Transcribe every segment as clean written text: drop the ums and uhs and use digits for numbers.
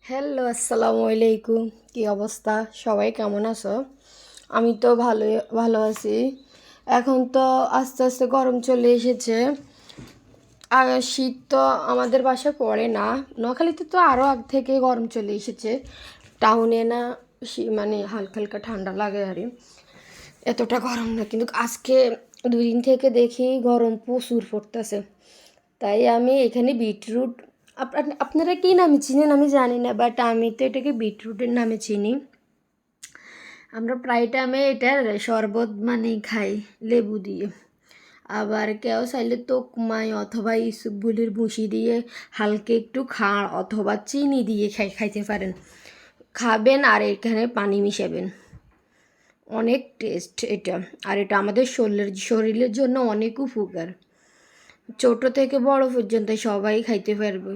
Hello, আসসালামু আলাইকুম। কি অবস্থা? সবাই কেমন আছো? আমি তো ভালো আছি। এখন তো আস্তে আস্তে গরম চলে এসেছে। আর শীত তো আমাদের বাসায় পড়ে না। নোয়াখালীতে তো আরও আগ থেকে গরম চলে এসেছে। টাউনে না মানে হালকা হালকা ঠান্ডা লাগে আরে, এতটা গরম না। কিন্তু আজকে 2 দিন থেকে দেখি গরম প্রচুর পড়তেছে। তাই আমি এখানে বিটরুট, আপনারা কী নামে চিনেন আমি জানি না, বাট আমি তো এটাকে বিটরুটের নামে চিনি। আমরা প্রায় টাইমে এটার শরবত মানে খাই লেবু দিয়ে। আবার কেউ চাইলে তোকমাই অথবা ইসবগুলির ভুসি দিয়ে হালকা একটু খাড় অথবা চিনি দিয়ে খাইতে পারেন। খাবেন আর এখানে পানি মিশাবেন, অনেক টেস্ট এটা। আর এটা আমাদের শরীরের জন্য অনেক উপকার। ছোট থেকে বড় পর্যন্ত সবাই খাইতে পারবে।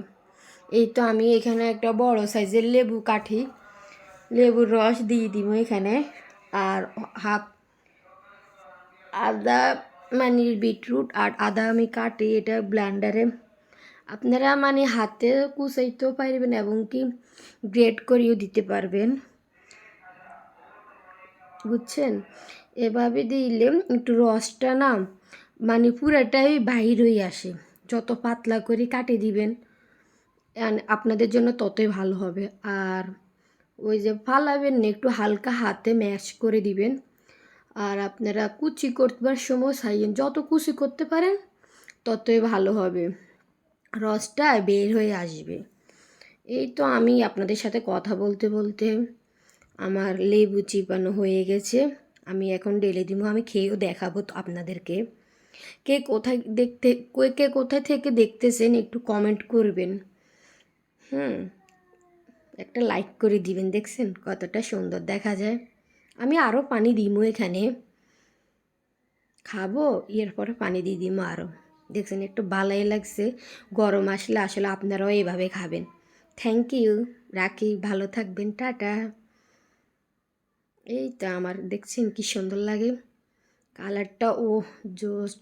এই তো আমি এখানে একটা বড় সাইজের লেবু কাঠি, লেবুর রস দিয়ে দিব এখানে। আর হাফ আদা মানে বিটরুট আর আদা আমি কাটি এটা ব্লেন্ডারে। আপনারা মানে হাতে কুচাইতেও পারবেন এবং কি গ্রেট করেও দিতে পারবেন, বুঝছেন? এভাবে দিলে একটু রসটা না মানে পুরাটাই বাহির হয়ে আসে। যত পাতলা করে কাটে দিবেন আপনাদের জন্য ততই ভালো হবে। আর ওই যে ফালাবেন না, একটু হালকা হাতে ম্যাশ করে দিবেন। আর আপনারা কুচি করবার সময় চাইবেন যত কুচি করতে পারেন ততই ভালো হবে, রসটা বের হয়ে আসবে। এই তো আমি আপনাদের সাথে কথা বলতে বলতে আমার লেবু চিপানো হয়ে গেছে। আমি এখন ঢেলে দিব, আমি খেয়েও দেখাবো তো আপনাদেরকে। কে কোথায় থেকে দেখতেছেন একটু কমেন্ট করবেন। হুম, একটা লাইক করে দিবেন। দেখছেন কতটা সুন্দর দেখা যায়। আমি আরও পানি দিমো এখানে, খাবো এরপরে পানি দিয়ে দিমো আরও। দেখছেন একটু ভালোই লাগছে। গরম আসলে আসলে আপনারাও এইভাবে খাবেন। থ্যাংক ইউ, রাখি, ভালো থাকবেন, টাটা। এই তো আমার দেখছেন কি সুন্দর লাগে কালারটা, ও জাস্ট